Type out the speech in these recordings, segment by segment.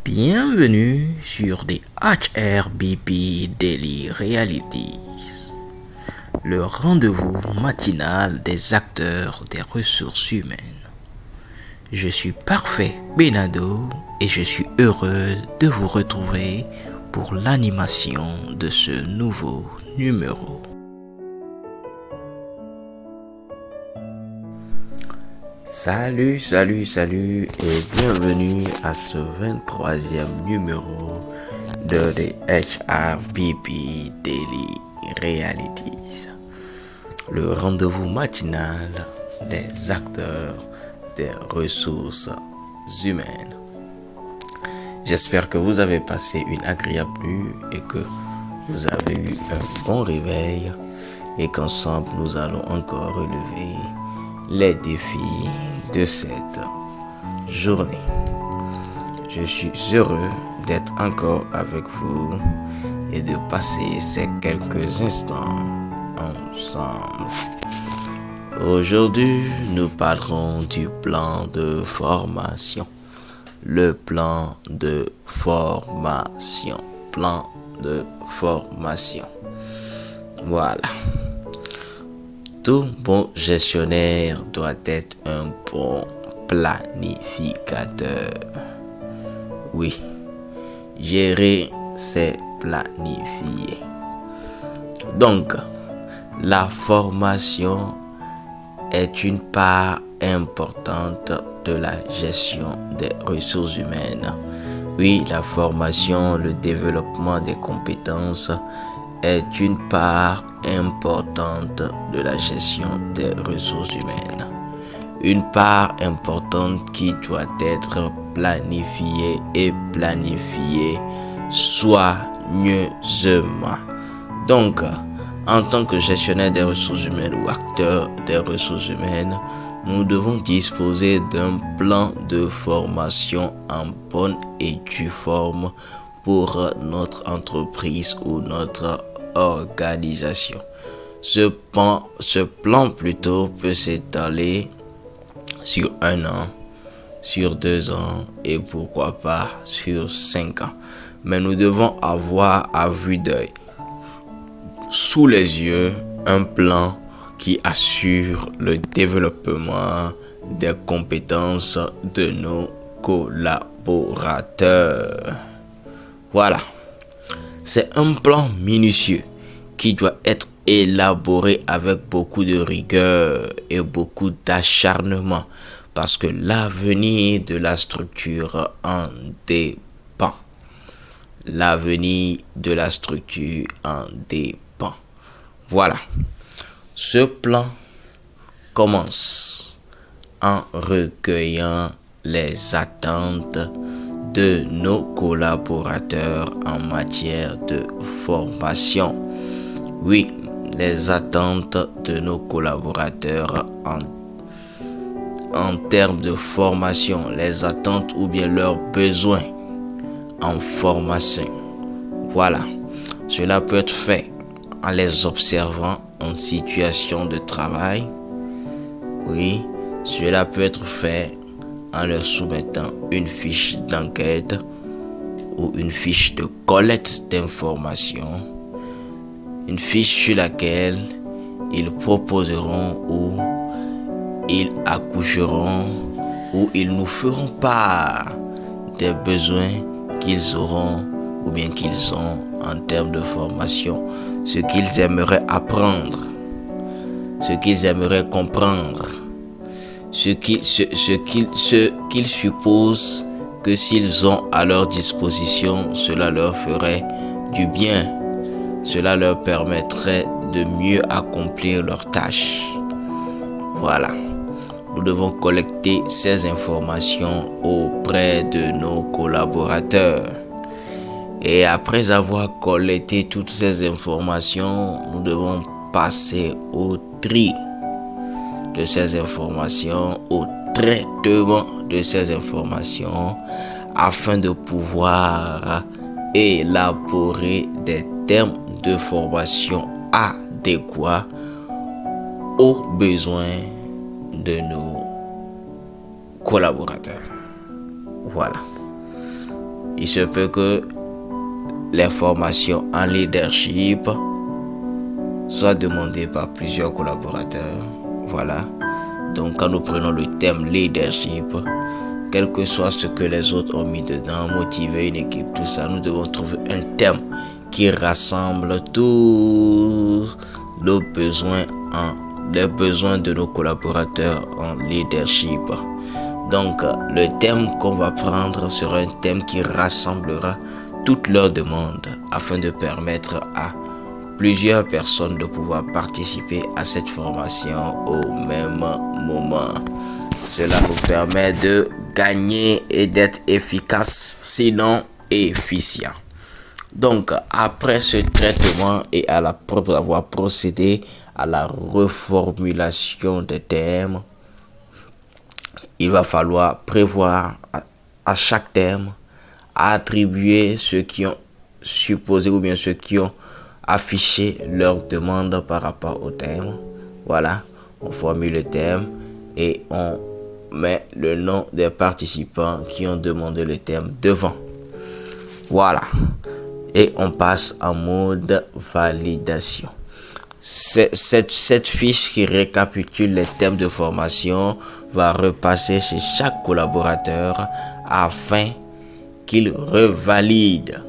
Bienvenue sur des HRBP Daily Realities, le rendez-vous matinal des acteurs des ressources humaines. Je suis Parfait Benado et je suis heureux de vous retrouver pour l'animation de ce nouveau numéro. Salut et bienvenue à ce 23e numéro de The HRBP Daily Realities, le rendez-vous matinal des acteurs des ressources humaines. J'espère que vous avez passé une agréable nuit et que vous avez eu un bon réveil et qu'ensemble nous allons encore relever les défis de cette journée. Je suis heureux d'être encore avec vous et de passer ces quelques instants ensemble. Aujourd'hui, nous parlerons du plan de formation. Le plan de formation. Voilà. Tout bon gestionnaire doit être un bon planificateur. Oui, gérer, c'est planifier. Donc, la formation est une part importante de la gestion des ressources humaines. Oui, la formation, le développement des compétences est une part importante de la gestion des ressources humaines. Une part importante qui doit être planifiée soigneusement. Donc, en tant que gestionnaire des ressources humaines ou acteur des ressources humaines, nous devons disposer d'un plan de formation en bonne et due forme pour notre entreprise ou notre organisation. Ce plan peut s'étaler sur 1 an, sur 2 ans et pourquoi pas sur 5 ans. Mais nous devons avoir à vue d'œil, sous les yeux, un plan qui assure le développement des compétences de nos collaborateurs. Voilà. C'est un plan minutieux qui doit être élaboré avec beaucoup de rigueur et beaucoup d'acharnement parce que l'avenir de la structure en dépend. Voilà. Ce plan commence en recueillant les attentes de nos collaborateurs en matière de formation. Oui, les attentes de nos collaborateurs en termes de formation, les attentes ou bien leurs besoins en formation. Voilà, cela peut être fait en les observant en situation de travail. Oui, cela peut être fait en leur soumettant une fiche d'enquête ou une fiche de collecte d'informations, une fiche sur laquelle ils proposeront ou ils accoucheront ou ils nous feront part des besoins qu'ils auront ou bien qu'ils ont en termes de formation, ce qu'ils aimeraient apprendre, ce qu'ils aimeraient comprendre, ce qu'ils supposent que s'ils ont à leur disposition, cela leur ferait du bien, cela leur permettrait de mieux accomplir leurs tâches. Voilà. Nous devons collecter ces informations auprès de nos collaborateurs. Et après avoir collecté toutes ces informations, nous devons passer au tri de ces informations, au traitement de ces informations, afin de pouvoir élaborer des termes de formation adéquats aux besoins de nos collaborateurs. Voilà. il se peut que les formations en leadership soient demandées par plusieurs collaborateurs. Voilà. Donc quand nous prenons le thème leadership, quel que soit ce que les autres ont mis dedans, motiver une équipe, tout ça, nous devons trouver un thème qui rassemble tous les besoins de nos collaborateurs en leadership. Donc le thème qu'on va prendre sera un thème qui rassemblera toutes leurs demandes afin de permettre à plusieurs personnes de pouvoir participer à cette formation au même moment. Cela nous permet de gagner et d'être efficace, sinon efficient. Donc, après ce traitement et après avoir procédé à la reformulation des thèmes, il va falloir prévoir à chaque thème attribuer ceux qui ont supposé ou bien ceux qui ont affiché leur demande par rapport au thème. Voilà, on formule le thème et on met le nom des participants qui ont demandé le thème devant. Voilà, et on passe en mode validation. Cette fiche qui récapitule les thèmes de formation va repasser chez chaque collaborateur afin qu'il revalide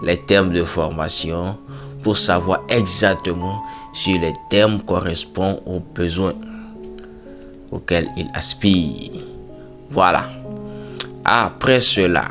les thèmes de formation pour savoir exactement si les thèmes correspondent aux besoins auxquels il aspire. Voilà. Après cela,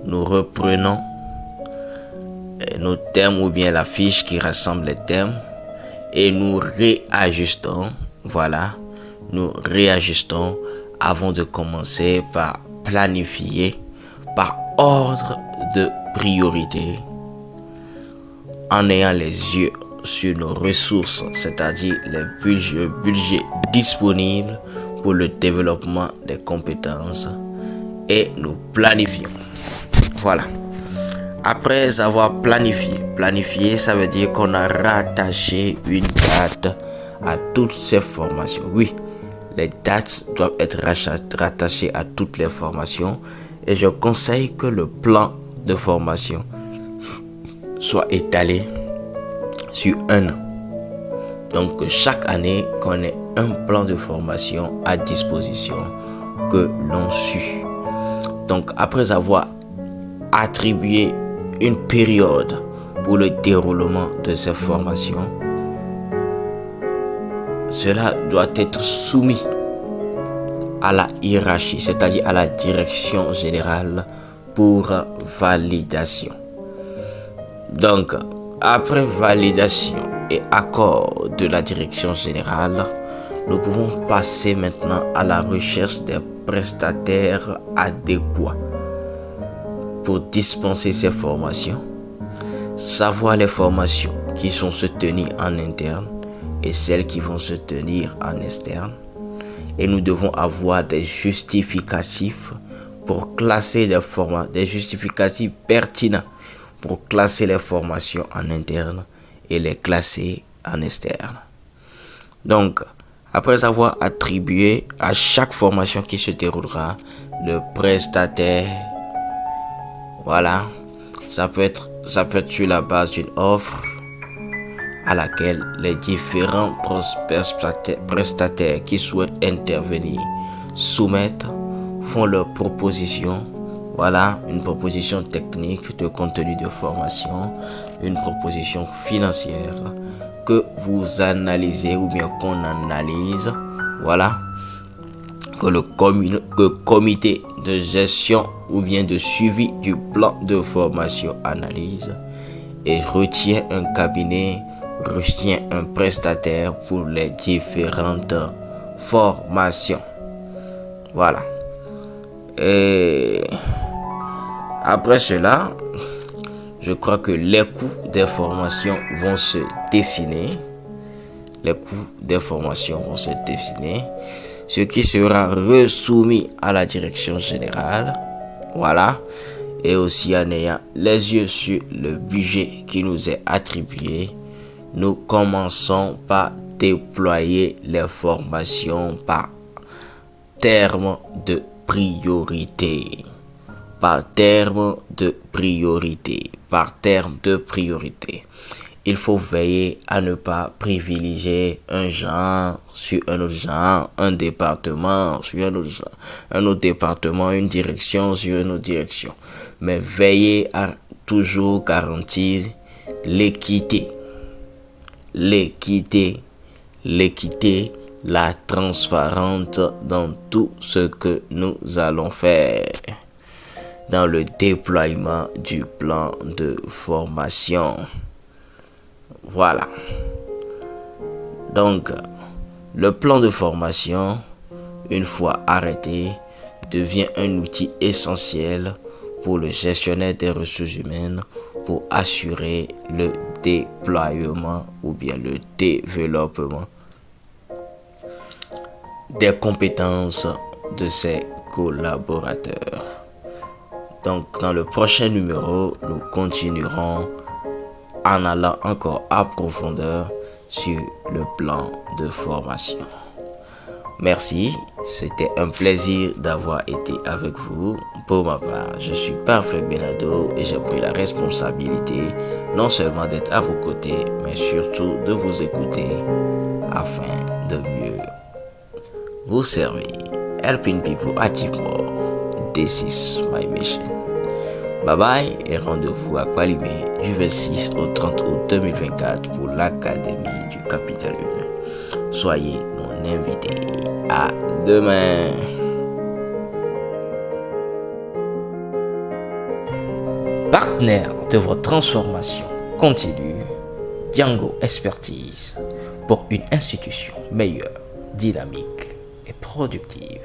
nous reprenons nos thèmes ou bien la fiche qui rassemble les thèmes et nous réajustons. Voilà. Nous réajustons avant de commencer par planifier par ordre de priorité en ayant les yeux sur nos ressources, c'est-à-dire les budgets disponibles pour le développement des compétences, et nous planifions. Voilà. Après avoir planifié, ça veut dire qu'on a rattaché une date à toutes ces formations. Oui, les dates doivent être rattachées à toutes les formations et je conseille que le plan de formation soit étalé sur un an. Donc chaque année qu'on ait un plan de formation à disposition que l'on suit. Donc après avoir attribué une période pour le déroulement de ces formations, cela doit être soumis à la hiérarchie, c'est-à-dire à la direction générale pour validation. Donc, après validation et accord de la direction générale, nous pouvons passer maintenant à la recherche des prestataires adéquats pour dispenser ces formations, savoir les formations qui sont se tenir en interne et celles qui vont se tenir en externe. Et nous devons avoir des justificatifs pour classer les formations, des justificatifs pertinents pour classer les formations en interne et les classer en externe. Donc, après avoir attribué à chaque formation qui se déroulera le prestataire, voilà, ça peut être sur la base d'une offre à laquelle les différents prestataires qui souhaitent intervenir soumettent, font leurs propositions. Voilà, une proposition technique de contenu de formation, une proposition financière que vous analysez ou bien qu'on analyse. Voilà, que le comité de gestion ou bien de suivi du plan de formation analyse et retient un cabinet, retient un prestataire pour les différentes formations. Voilà. Et après cela, je crois que les coûts des formations vont se dessiner. Les coûts des formations vont se dessiner. Ce qui sera resoumis à la direction générale. Voilà. Et aussi en ayant les yeux sur le budget qui nous est attribué, nous commençons par déployer les formations par terme de priorité. par terme de priorité. Par terme de priorité. Il faut veiller à ne pas privilégier un genre sur un autre genre, un département sur un autre département, une direction sur une autre direction. Mais veiller à toujours garantir l'équité. L'équité, la transparente dans tout ce que nous allons faire dans le déploiement du plan de formation. Voilà. Donc, le plan de formation, une fois arrêté, devient un outil essentiel pour le gestionnaire des ressources humaines pour assurer le déploiement ou bien le développement des compétences de ses collaborateurs. Donc, dans le prochain numéro, nous continuerons en allant encore à profondeur sur le plan de formation. Merci, c'était un plaisir d'avoir été avec vous. Pour ma part, je suis Parfait Benado et j'ai pris la responsabilité non seulement d'être à vos côtés, mais surtout de vous écouter afin de mieux vous servir. Helping people achieve more. This is my mission. Bye bye et rendez-vous à Kwalimé du 26 au 30 août 2024 pour l'Académie du Capital Humain. Soyez mon invité. À demain. Partenaire de votre transformation continue, Django Expertise pour une institution meilleure, dynamique et productive.